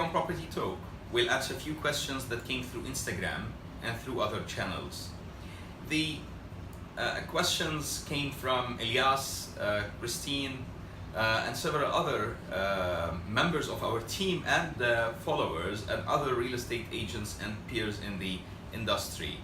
on Property Talk, we'll answer a few questions that came through Instagram and through other channels. The questions came from Elias, Christine, and several other members of our team and followers and other real estate agents and peers in the industry.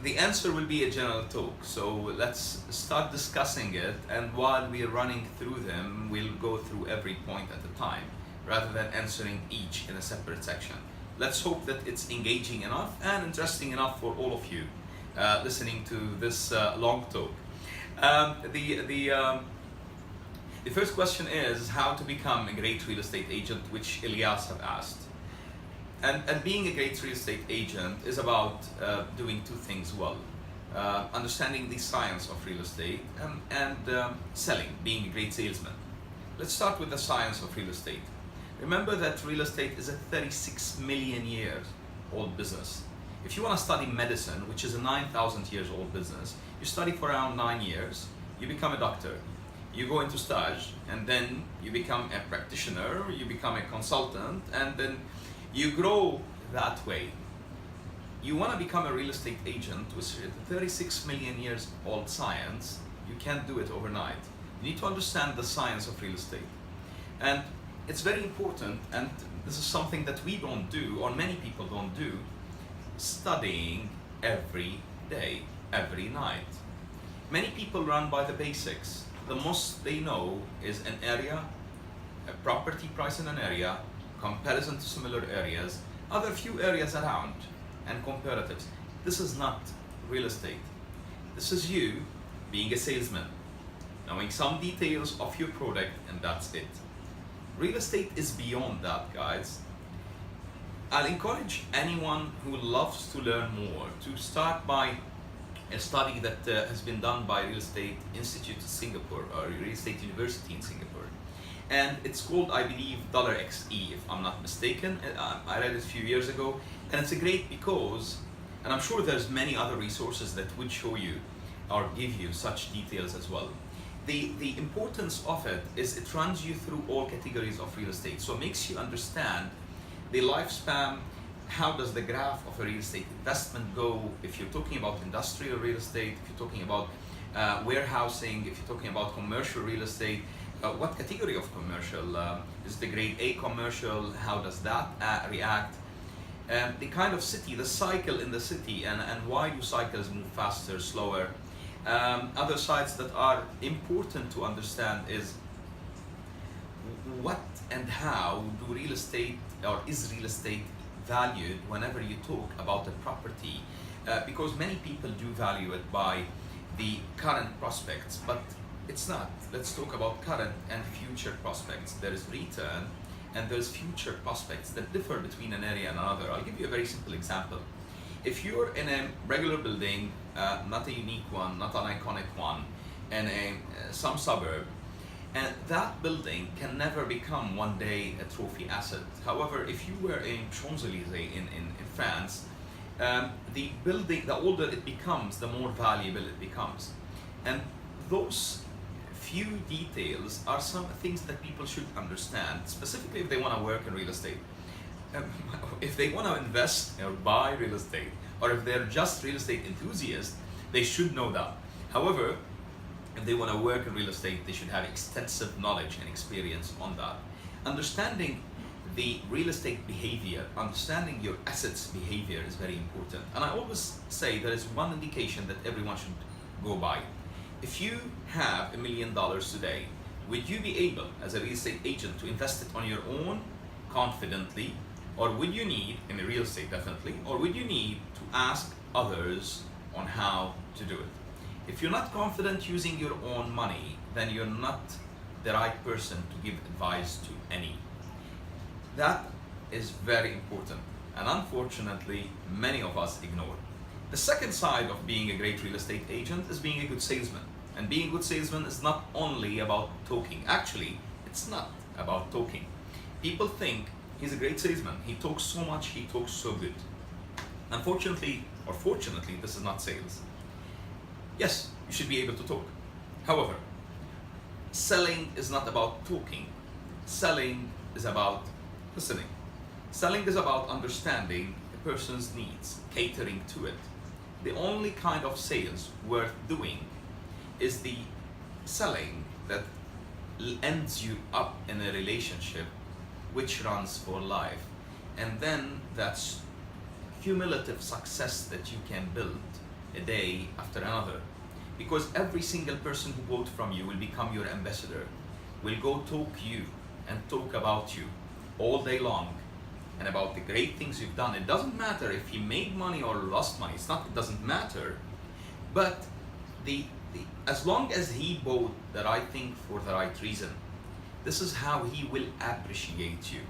The answer will be a general talk, so let's start discussing it, and while we're running through them, we'll go through every point at a time, rather than answering each in a separate section. Let's hope that it's engaging enough and interesting enough for all of you listening to this long talk. The first question is how to become a great real estate agent, which Elias have asked. And being a great real estate agent is about doing two things well. Understanding the science of real estate and selling, being a great salesman. Let's start with the science of real estate. Remember that real estate is a 36 million years old business. If you want to study medicine, which is a 9,000 years old business, you study for around 9 years, you become a doctor, you go into stage, and then you become a practitioner, you become a consultant, and then you grow that way. You want to become a real estate agent, which is a 36 million years old science. You can't do it overnight. You need to understand the science of real estate. And it's very important, and this is something that we don't do, or many people don't do, studying every day, every night. Many people run by the basics. The most they know is an area, a property price in an area, comparison to similar areas, other few areas around, and comparatives. This is not real estate. This is you being a salesman, knowing some details of your product, and that's it. Real estate is beyond that, guys. I'll encourage anyone who loves to learn more to start by a study that has been done by Real Estate Institute of Singapore, or Real Estate University in Singapore. And it's called, I believe, $XE, if I'm not mistaken. I read it a few years ago, and it's a great because, and I'm sure there's many other resources that would show you or give you such details as well. The importance of it is it runs you through all categories of real estate, so it makes you understand the lifespan. How does the graph of a real estate investment go? If you're talking about industrial real estate, if you're talking about warehousing, if you're talking about commercial real estate, what category of commercial? Is the grade A commercial? How does that react? The kind of city, the cycle in the city, and why do cycles move faster, slower? Other sides that are important to understand is what and how do real estate, or is real estate valued whenever you talk about a property? Because many people do value it by the current prospects, but it's not. Let's talk about current and future prospects. There is return and there's future prospects that differ between an area and another. I'll give you a very simple example. If you're in a regular building, not a unique one, not an iconic one, in some suburb, and that building can never become one day a trophy asset. However, if you were in Champs-Élysées in France, the building, the older it becomes, the more valuable it becomes. And those few details are some things that people should understand, specifically if they want to work in real estate. If they want to invest or buy real estate, or if they're just real estate enthusiasts, they should know that. However, if they want to work in real estate, they should have extensive knowledge and experience on that. Understanding the real estate behavior, understanding your assets behavior is very important. And I always say there is one indication that everyone should go by. If you have $1 million today, would you be able, as a real estate agent, to invest it on your own confidently? Or would you need, in real estate definitely, or would you need to ask others on how to do it? If you're not confident using your own money, then you're not the right person to give advice to any. That is very important, and unfortunately, many of us ignore. The second side of being a great real estate agent is being a good salesman. And being a good salesman is not only about talking. Actually, it's not about talking. People think he's a great salesman. He talks so much, he talks so good. Unfortunately, or fortunately, this is not sales. Yes, you should be able to talk. However, selling is not about talking. Selling is about listening. Selling is about understanding a person's needs, catering to it. The only kind of sales worth doing is the selling that ends you up in a relationship which runs for life. And then that's cumulative success that you can build a day after another. Because every single person who bought from you will become your ambassador, will go talk you and talk about you all day long and about the great things you've done. It doesn't matter if he made money or lost money. It doesn't matter. But as long as he bought the right thing for the right reason, this is how he will appreciate you.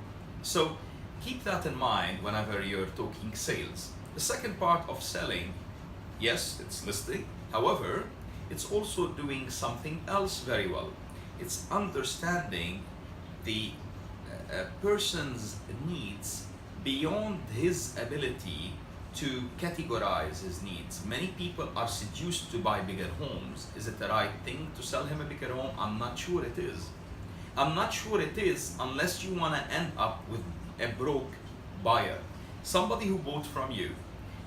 So keep that in mind whenever you're talking sales. The second part of selling, yes, it's listing. However, it's also doing something else very well. It's understanding the person's needs beyond his ability to categorize his needs. Many people are seduced to buy bigger homes. Is it the right thing to sell him a bigger home? I'm not sure it is. I'm not sure it is unless you want to end up with a broke buyer. Somebody who bought from you.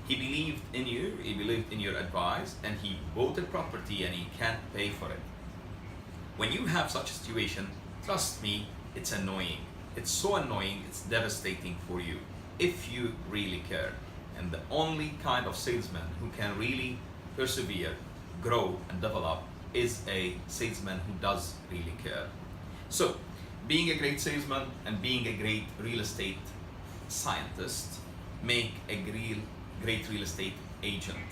He believed in you, he believed in your advice, and he bought a property and he can't pay for it. When you have such a situation, trust me, it's annoying. It's so annoying, it's devastating for you if you really care. And the only kind of salesman who can really persevere, grow, and develop is a salesman who does really care. So, being a great salesman and being a great real estate scientist make a great real estate agent.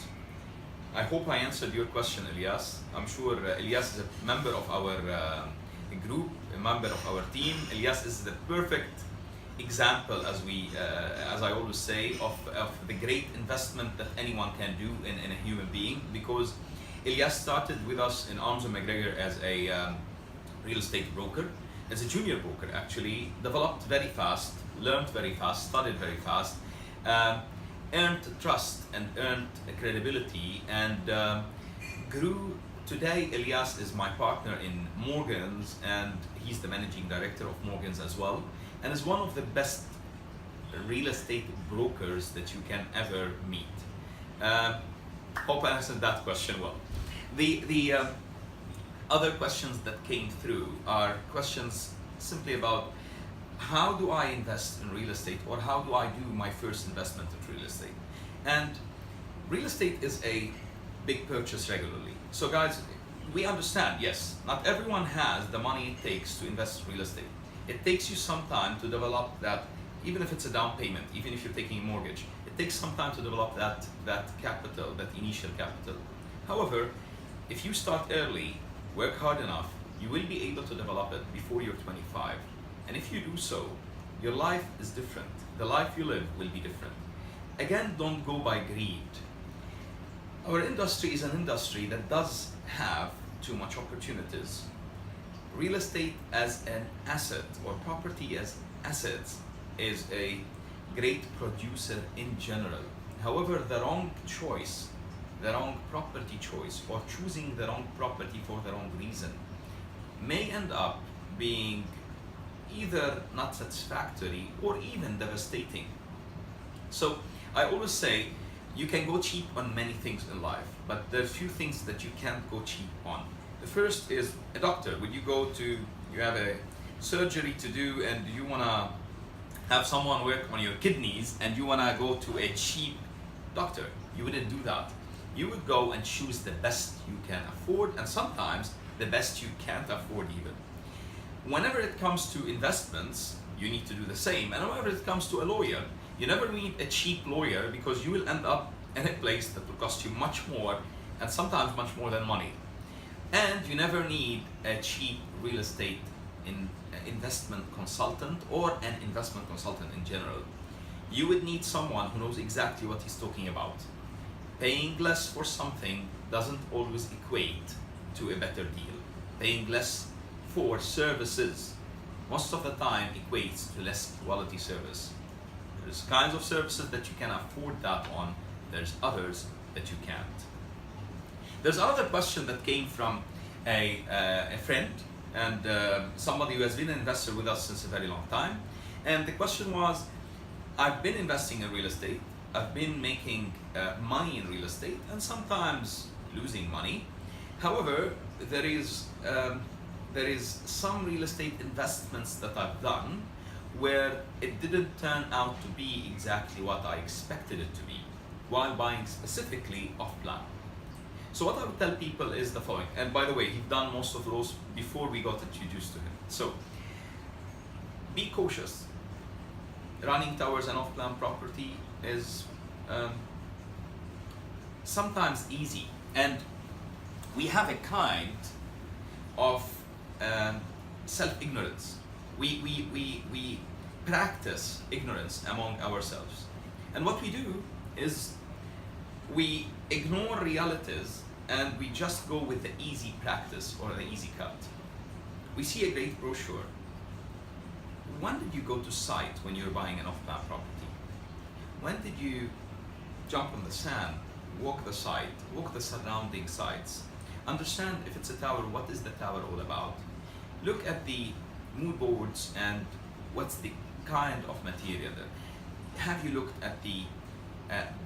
I hope I answered your question, Elias. I'm sure Elias is a member of our group, a member of our team. Elias is the perfect example, as I always say, of the great investment that anyone can do in a human being, because Elias started with us in Arms & McGregor as a real estate broker, as a junior broker actually, developed very fast, learned very fast, studied very fast, earned trust and earned credibility, and grew. Today, Elias is my partner in Morgan's, and he's the managing director of Morgan's as well, and is one of the best real estate brokers that you can ever meet. Hope I answered that question well. The other questions that came through are questions simply about how do I invest in real estate, or how do I do my first investment in real estate? And real estate is a big purchase regularly. So guys, we understand, yes, not everyone has the money it takes to invest in real estate. It takes you some time to develop that, even if it's a down payment, even if you're taking a mortgage, it takes some time to develop that capital, that initial capital. However, if you start early, work hard enough, you will be able to develop it before you're 25. And if you do so, your life is different. The life you live will be different. Again, don't go by greed. Our industry is an industry that does have too much opportunities. Real estate as an asset, or property as assets, is a great producer in general. However, the wrong choice, the wrong property choice, or choosing the wrong property for the wrong reason may end up being either not satisfactory or even devastating. So I always say you can go cheap on many things in life, but there are few things that you can't go cheap on. The first is a doctor. When you have a surgery to do and you want to have someone work on your kidneys and you want to go to a cheap doctor, you wouldn't do that. You would go and choose the best you can afford, and sometimes the best you can't afford even. Whenever it comes to investments, you need to do the same. And whenever it comes to a lawyer, you never need a cheap lawyer, because you will end up in a place that will cost you much more, and sometimes much more than money. And you never need a cheap real estate investment consultant, or an investment consultant in general. You would need someone who knows exactly what he's talking about. Paying less for something doesn't always equate to a better deal. Paying less for services most of the time equates to less quality service. There's kinds of services that you can afford that on, there's others that you can't. There's another question that came from a friend and somebody who has been an investor with us since a very long time. And the question was, I've been investing in real estate, I've been making money in real estate, and sometimes losing money. However, there is some real estate investments that I've done where it didn't turn out to be exactly what I expected it to be, while buying specifically off plan. So what I would tell people is the following, and by the way, he'd done most of those before we got introduced to him. So be cautious. Running towers and off-plan property is sometimes easy, and we have a kind of self-ignorance. We practice ignorance among ourselves, and what we do is we ignore realities and we just go with the easy practice or the easy cut. We see a great brochure. When did you go to site when you're buying an off-plan property? When did you jump on the sand, walk the site, walk the surrounding sites, understand if it's a tower, what is the tower all about? Look at the mood boards and what's the kind of material there. Have you looked at the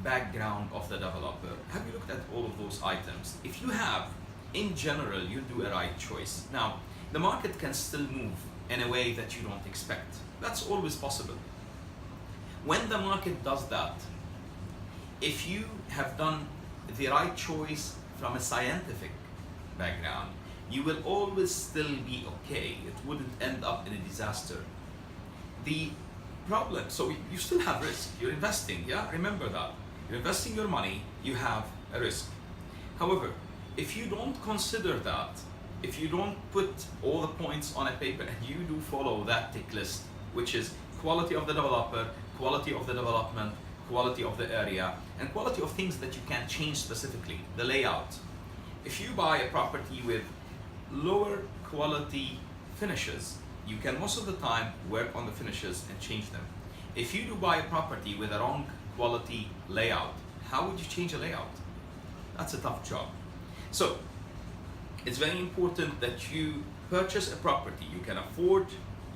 background of the developer? Have you looked at all of those items? If you have, in general, you'll do a right choice. Now, the market can still move in a way that you don't expect. That's always possible. When the market does that, if you have done the right choice from a scientific background, you will always still be okay. It wouldn't end up in a disaster. The problem, so you still have risk. You're investing, yeah? Remember that. You're investing your money, you have a risk. However, if you don't consider that, if you don't put all the points on a paper and you do follow that tick list, which is quality of the developer, quality of the development, quality of the area, and quality of things that you can change specifically, the layout. If you buy a property with lower quality finishes, you can most of the time work on the finishes and change them. If you do buy a property with a wrong quality layout, how would you change a layout? That's a tough job. So it's very important that you purchase a property you can afford,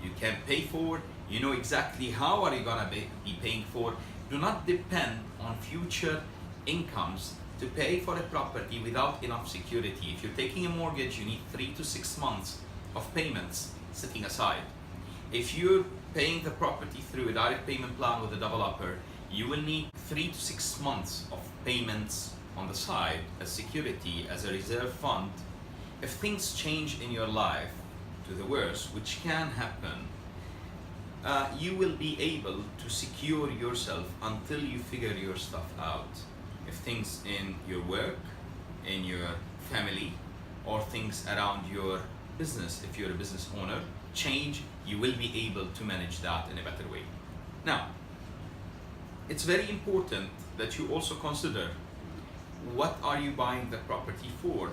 you can pay for, you know exactly how are you gonna be paying for. Do not depend on future incomes to pay for a property without enough security. If you're taking a mortgage, you need 3 to 6 months of payments sitting aside. If you're paying the property through a direct payment plan with a developer, you will need 3 to 6 months of payments on the side as security, as a reserve fund. If things change in your life to the worse, which can happen, you will be able to secure yourself until you figure your stuff out. If things in your work, in your family, or things around your business, if you're a business owner, change, you will be able to manage that in a better way. Now, it's very important that you also consider, what are you buying the property for?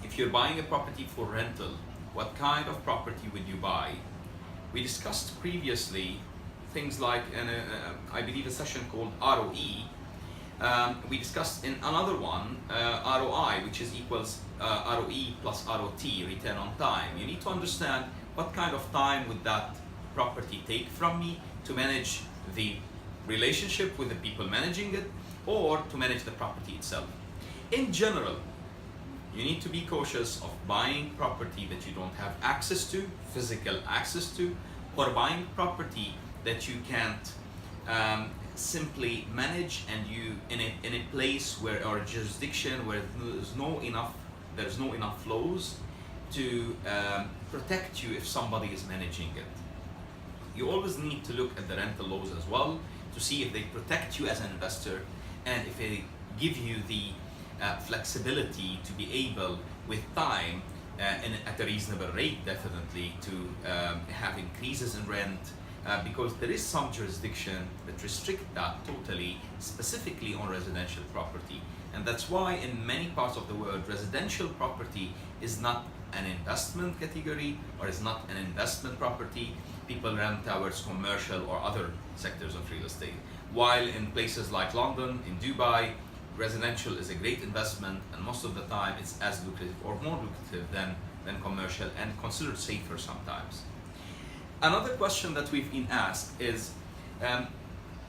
If you're buying a property for rental, what kind of property would you buy? We discussed previously things like, I believe, a session called ROE. We discussed in another one ROI, which is equals ROE plus ROT, return on time. You need to understand what kind of time would that property take from me to manage the relationship with the people managing it, or to manage the property itself. In general, you need to be cautious of buying property that you don't have access to, physical access to, or buying property that you can't simply manage, and you in a place where, or a jurisdiction where there's no enough flows to protect you if somebody is managing it. You always need to look at the rental laws as well to see if they protect you as an investor, and if they give you the flexibility to be able, with time and at a reasonable rate, definitely, to have increases in rent, because there is some jurisdiction that restrict that totally, specifically on residential property. And that's why in many parts of the world, residential property is not an investment category, or is not an investment property. People rent towards commercial or other sectors of real estate. While in places like London, in Dubai, residential is a great investment, and most of the time it's as lucrative or more lucrative than than commercial and considered safer sometimes. Another question that we've been asked is,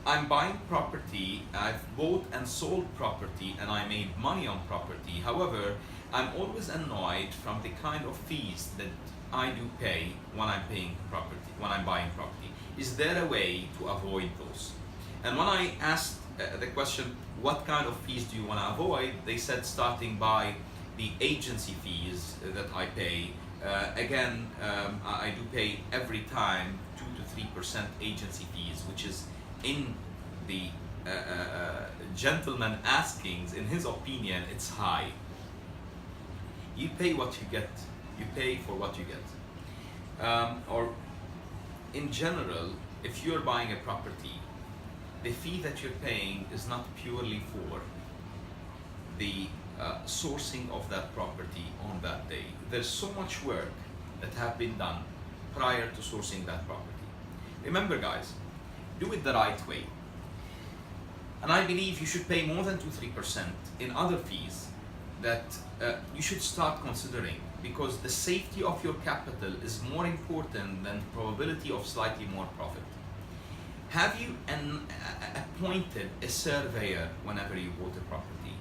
I'm buying property, I've bought and sold property, and I made money on property. However, I'm always annoyed from the kind of fees that I do pay when I'm paying property, when I'm buying property. Is there a way to avoid those? And when I asked the question, what kind of fees do you want to avoid? They said starting by the agency fees that I pay. I do pay every time 2 to 3% agency fees, which is in the gentleman askings, in his opinion, it's high. You pay what you get. You pay for what you get. Or in general, if you're buying a property, the fee that you're paying is not purely for the sourcing of that property on that day. There's so much work that have been done prior to sourcing that property. Remember guys, do it the right way. And I believe you should pay more than 2-3% in other fees that you should start considering, because the safety of your capital is more important than the probability of slightly more profit. Have you appointed a surveyor whenever you bought a property?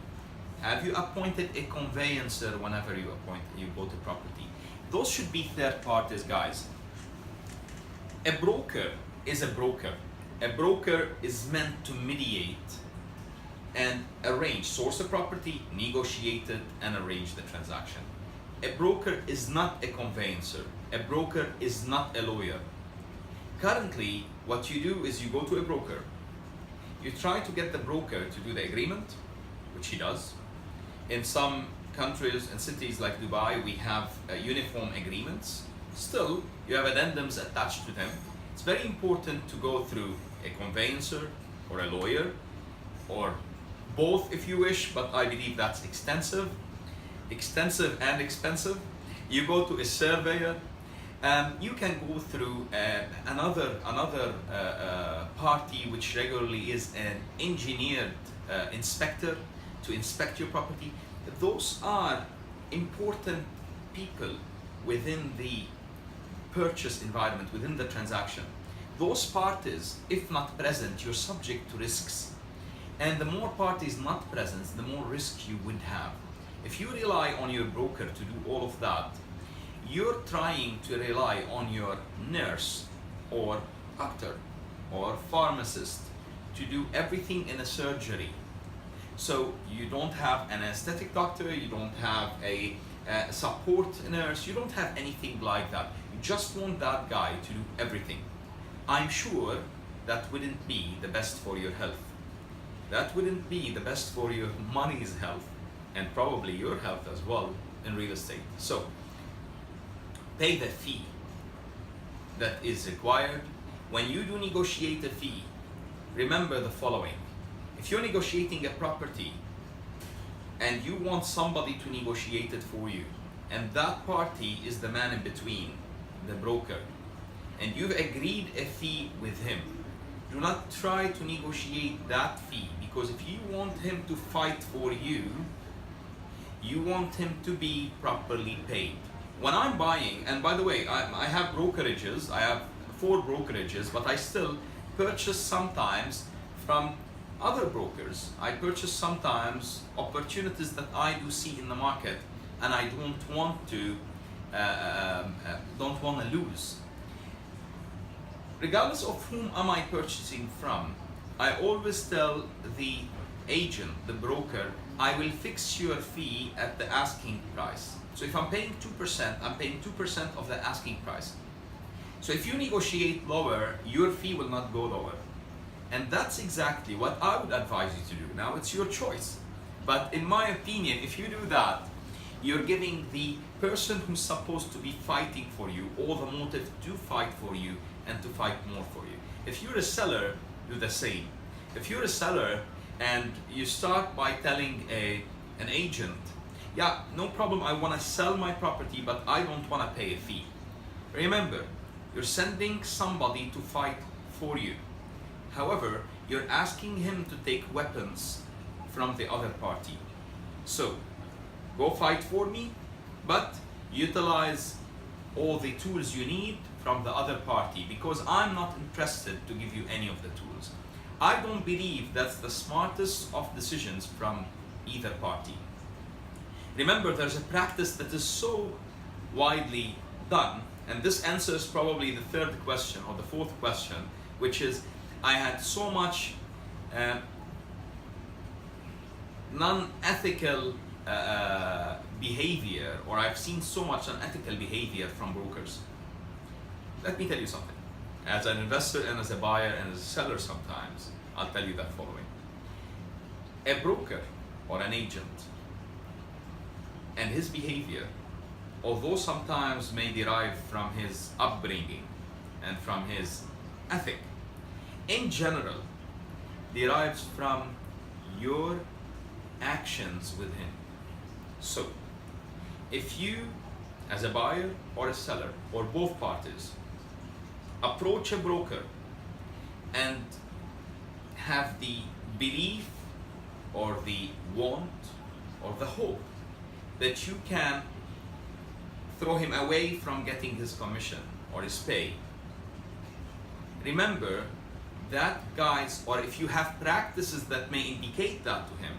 Have you appointed a conveyancer whenever you bought a property? Those should be third parties, guys. A broker is a broker. A broker is meant to mediate and arrange, source a property, negotiate it, and arrange the transaction. A broker is not a conveyancer. A broker is not a lawyer. Currently, what you do is you go to a broker, you try to get the broker to do the agreement, which he does. In some countries and cities like Dubai, we have uniform agreements. Still, you have addendums attached to them. It's very important to go through a conveyancer or a lawyer, or both if you wish, but I believe that's extensive and expensive. You go to a surveyor. You can go through another party, which regularly is an engineered inspector to inspect your property. Those are important people within the purchase environment, within the transaction. Those parties, if not present, you're subject to risks. And the more parties not present, the more risk you would have. If you rely on your broker to do all of that, you're trying to rely on your nurse or doctor or pharmacist to do everything in a surgery. So you don't have an anesthetic doctor, you don't have a support nurse, you don't have anything like that. You just want that guy to do everything. I'm sure that wouldn't be the best for your health. That wouldn't be the best for your money's health, and probably your health as well in real estate. So pay the fee that is required. When you do negotiate a fee, remember the following. If you're negotiating a property and you want somebody to negotiate it for you, and that party is the man in between, the broker, and you've agreed a fee with him, do not try to negotiate that fee, because if you want him to fight for you, you want him to be properly paid. When I'm buying, and by the way, I have brokerages, I have 4 brokerages, but I still purchase sometimes from other brokers. I purchase sometimes opportunities that I do see in the market, and I don't want to lose. Regardless of whom am I purchasing from, I always tell the agent, the broker, I will fix your fee at the asking price. So if I'm paying 2%, I'm paying 2% of the asking price. So if you negotiate lower, your fee will not go lower. And that's exactly what I would advise you to do. Now it's your choice. But in my opinion, if you do that, you're giving the person who's supposed to be fighting for you all the motive to fight for you and to fight more for you. If you're a seller, do the same. If you're a seller and you start by telling an agent, yeah, no problem, I want to sell my property, but I don't want to pay a fee. Remember, you're sending somebody to fight for you. However, you're asking him to take weapons from the other party. So, go fight for me, but Utilize all the tools you need from the other party, because I'm not interested to give you any of the tools. I don't believe that's the smartest of decisions from either party. Remember, there's a practice that is so widely done, and this answers probably the third question or the fourth question, which is, I had so much non-ethical behavior, or I've seen so much unethical behavior from brokers. Let me tell you something. As an investor and as a buyer and as a seller sometimes, I'll tell you that following. A broker or an agent and his behavior, although sometimes may derive from his upbringing and from his ethic, in general derives from your actions with him. So, if you, as a buyer or a seller, or both parties, approach a broker and have the belief or the want or the hope that you can throw him away from getting his commission or his pay, remember that guys, or if you have practices that may indicate that to him,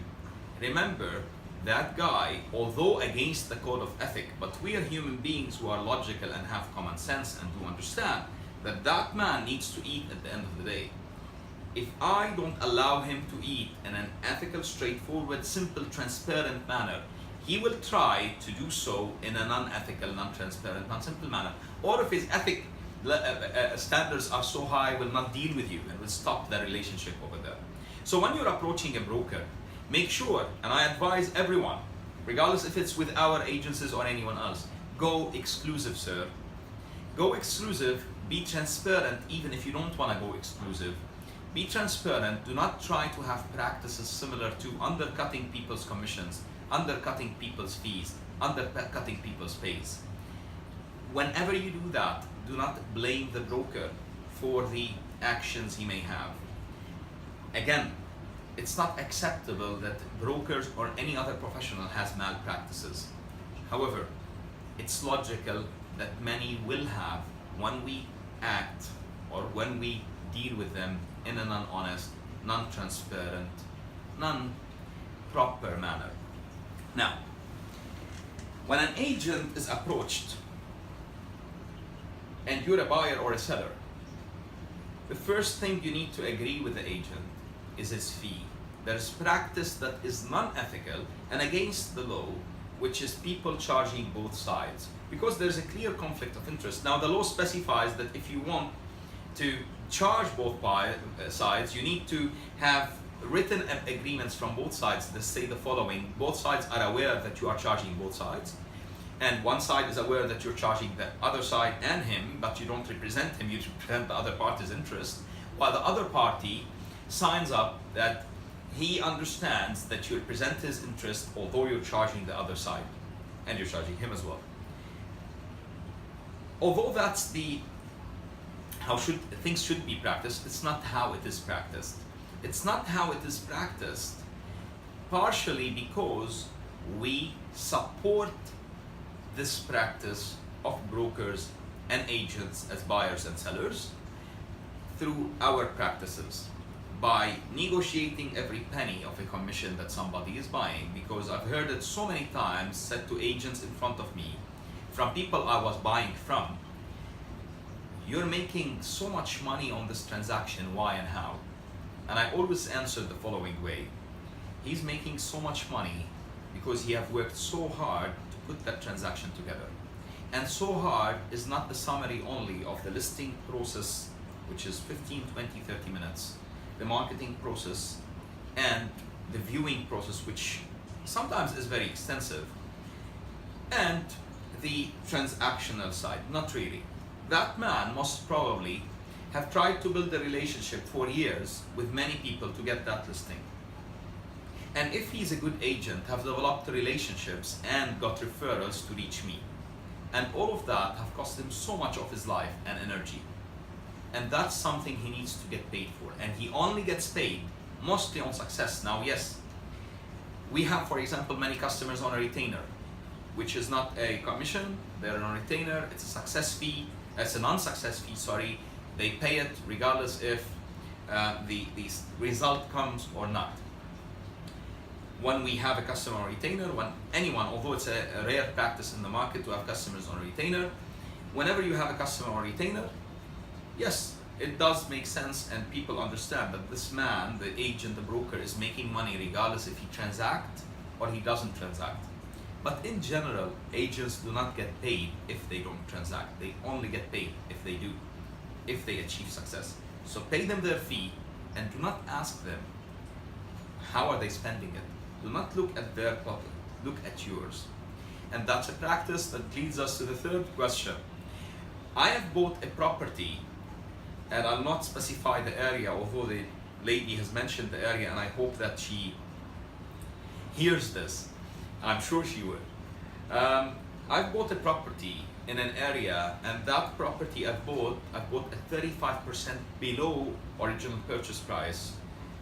remember that guy, although against the code of ethic, but we are human beings who are logical and have common sense and do understand that that man needs to eat at the end of the day. If I don't allow him to eat in an ethical, straightforward, simple, transparent manner, he will try to do so in a non-ethical, non-transparent, non-simple manner. Or if his ethic standards are so high, will not deal with you and will stop the relationship over there. So when you're approaching a broker, make sure, and I advise everyone, regardless if it's with our agencies or anyone else, go exclusive, sir. Go exclusive, be transparent, even if you don't want to go exclusive. Be transparent, do not try to have practices similar to undercutting people's commissions, undercutting people's fees, undercutting people's pays. Whenever you do that, do not blame the broker for the actions he may have. Again, it's not acceptable that brokers or any other professional has malpractices. However, it's logical that many will have when we act or when we deal with them in a non-honest, non-transparent, non-proper manner. Now, when an agent is approached and you're a buyer or a seller, the first thing you need to agree with the agent is his fee. There's practice that is non-ethical and against the law, which is people charging both sides, because there's a clear conflict of interest. Now, the law specifies that if you want to charge both sides, you need to have written agreements from both sides that say the following: both sides are aware that you are charging both sides, and one side is aware that you're charging the other side and him, but you don't represent him, you represent the other party's interest, while the other party signs up that he understands that you represent his interest, although you're charging the other side, and you're charging him as well. Although that's how things should be practiced, it's not how it is practiced. It's not how it is practiced, partially because we support this practice of brokers and agents as buyers and sellers through our practices, by negotiating every penny of a commission that somebody is buying, because I've heard it so many times said to agents in front of me, from people I was buying from, you're making so much money on this transaction, why and how? And I always answer the following way: he's making so much money because he have worked so hard to put that transaction together. And so hard is not the summary only of the listing process, which is 15, 20, 30 minutes, the marketing process, and the viewing process, which sometimes is very extensive, and the transactional side, not really. That man must probably have tried to build a relationship for years with many people to get that listing. And if he's a good agent, have developed relationships and got referrals to reach me. And all of that have cost him so much of his life and energy. And that's something he needs to get paid for. And he only gets paid mostly on success. Now, yes, we have, for example, many customers on a retainer. which is not a commission, they're on retainer, it's a success fee, it's a non-success fee, sorry. They pay it regardless if the result comes or not. When we have a customer on retainer, when anyone, although it's a rare practice in the market to have customers on retainer, whenever you have a customer on retainer, yes, it does make sense, and people understand that this man, the agent, the broker, is making money regardless if he transacts or he doesn't transact. But in general, agents do not get paid if they don't transact. They only get paid if they do, if they achieve success. So pay them their fee and do not ask them how are they spending it. Do not look at their pocket, look at yours. And that's a practice that leads us to the third question. I have bought a property, and I'll not specify the area, although the lady has mentioned the area, and I hope that she hears this. I'm sure she would. I've bought a property in an area, and that property I bought at 35% below original purchase price,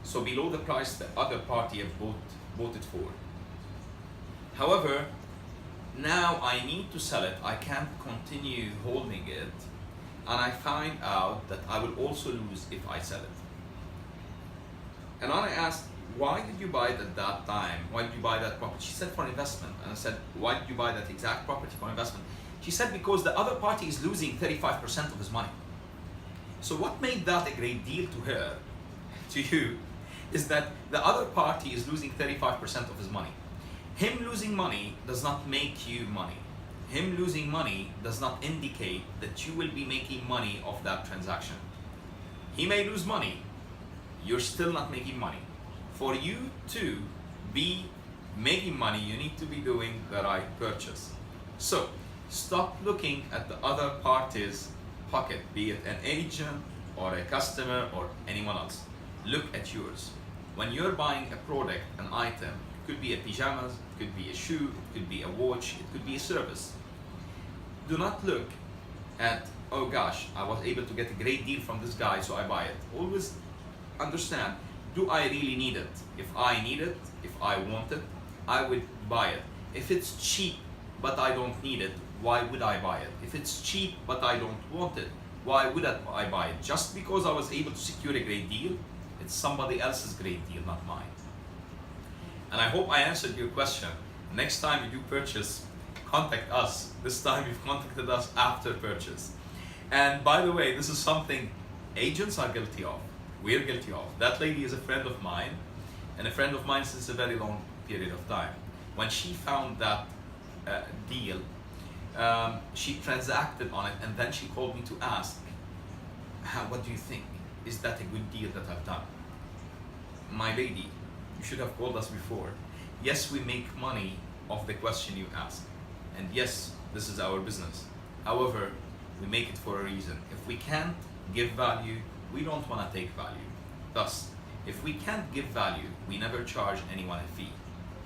so below the price the other party have bought it for. However, now I need to sell it. I can't continue holding it, and I find out that I will also lose if I sell it. And when I asked, why did you buy it at that time? Why did you buy that property? She said, for investment. And I said, why did you buy that exact property for investment? She said, because the other party is losing 35% of his money. So what made that a great deal to her, to you, is that the other party is losing 35% of his money. Him losing money does not make you money. Him losing money does not indicate that you will be making money off that transaction. He may lose money, you're still not making money. For you to be making money, you need to be doing the right purchase. So stop looking at the other party's pocket, be it an agent or a customer or anyone else. Look at yours. When you're buying a product, an item, it could be a pajamas, it could be a shoe, it could be a watch, it could be a service. Do not look at, oh gosh, I was able to get a great deal from this guy, so I buy it. Always understand, do I really need it? If I need it, if I want it, I would buy it. If it's cheap but I don't need it, why would I buy it? If it's cheap but I don't want it, why would I buy it? Just because I was able to secure a great deal, it's somebody else's great deal, not mine. And I hope I answered your question. Next time you do purchase, contact us. This time you've contacted us after purchase. And by the way, this is something agents are guilty of. We're guilty of. That lady is a friend of mine, and a friend of mine since a very long period of time. When she found that deal, she transacted on it, and then she called me to ask, what do you think? Is that a good deal that I've done? My lady, you should have called us before. Yes, we make money off the question you ask. And yes, this is our business. However, we make it for a reason. If we can't give value, we don't want to take value. Thus, if we can't give value, we never charge anyone a fee.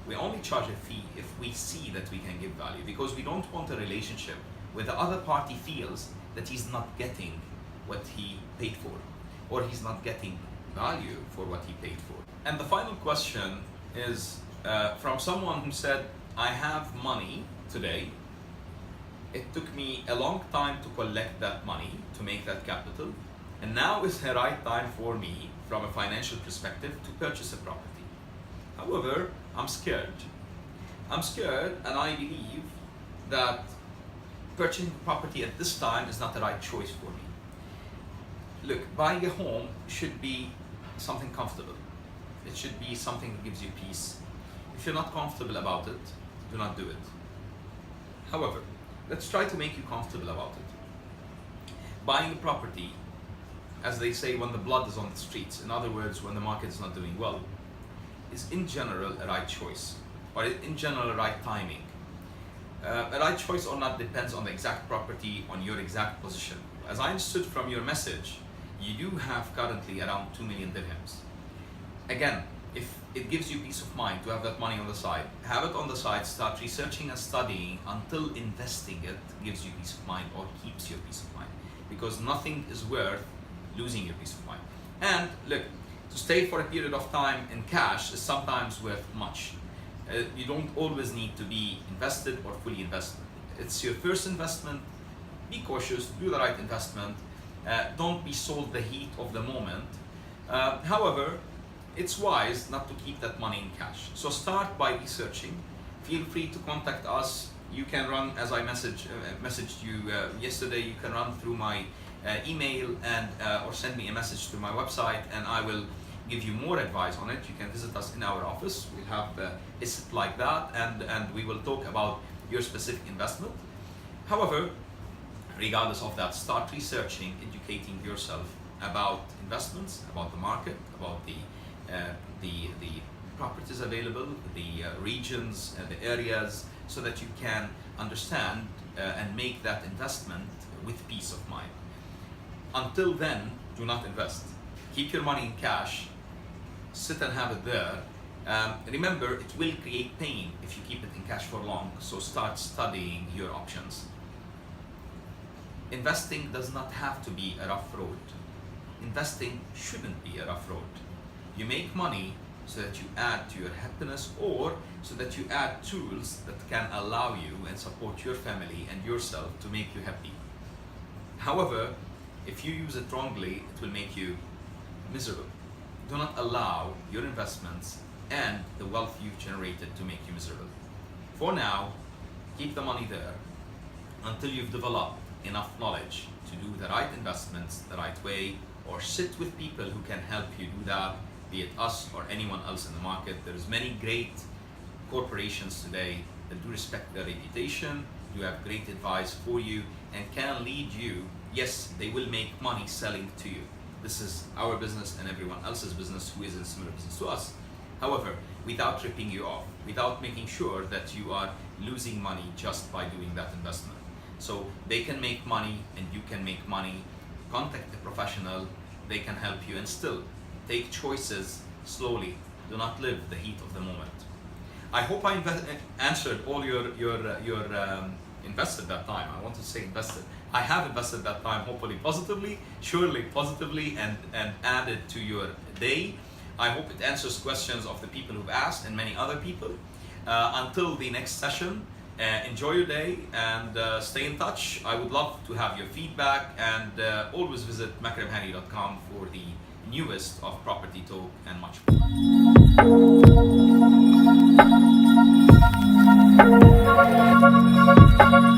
We only charge a fee if we see that we can give value, because we don't want a relationship where the other party feels that he's not getting what he paid for, or he's not getting value for what he paid for. And the final question is from someone who said, I have money today. It took me a long time to collect that money, to make that capital, and now is the right time for me, from a financial perspective, to purchase a property. However, I'm scared. I'm scared, and I believe that purchasing property at this time is not the right choice for me. Look, buying a home should be something comfortable. It should be something that gives you peace. If you're not comfortable about it, do not do it. However, let's try to make you comfortable about it. Buying a property, as they say, when the blood is on the streets, in other words, when the market is not doing well, is in general a right choice, or in general a right timing. A right choice or not depends on the exact property, on your exact position. As I understood from your message, you do have currently around 2 million dirhams. Again, if it gives you peace of mind to have that money on the side, have it on the side, start researching and studying until investing it gives you peace of mind or keeps your peace of mind. Because nothing is worth losing your peace of mind. And look, to stay for a period of time in cash is sometimes worth much. You don't always need to be invested or fully invested. It's your first investment. Be cautious, do the right investment. Don't be sold the heat of the moment. However, it's wise not to keep that money in cash. So start by researching. Feel free to contact us. You can run, as I messaged you yesterday, you can run through my email and or send me a message to my website, and I will give you more advice on it. You can visit us in our office. We'll have a sit like that, and we will talk about your specific investment. However, regardless of that, start researching, educating yourself about investments, about the market, about the properties available, the regions, the areas, so that you can understand and make that investment with peace of mind. Until then, do not invest. Keep your money in cash, sit and have it there. Remember, it will create pain if you keep it in cash for long, so start studying your options. Investing does not have to be a rough road. Investing shouldn't be a rough road. You make money so that you add to your happiness, or so that you add tools that can allow you and support your family and yourself to make you happy. However, if you use it wrongly, it will make you miserable. Do not allow your investments and the wealth you've generated to make you miserable. For now, keep the money there until you've developed enough knowledge to do the right investments the right way, or sit with people who can help you do that, be it us or anyone else in the market. There's many great corporations today that do respect their reputation, do have great advice for you, and can lead you. Yes, they will make money selling to you. This is our business and everyone else's business who is in similar business to us. However, without ripping you off, without making sure that you are losing money just by doing that investment. So they can make money and you can make money. Contact a professional, they can help you, and still take choices slowly. Do not live the heat of the moment. I hope I answered all your invested that time. I want to say invested. I have invested that time, hopefully positively, surely positively, and added to your day. I hope it answers questions of the people who've asked and many other people. Until the next session, enjoy your day and stay in touch. I would love to have your feedback, and always visit makramhani.com for the newest of property talk and much more.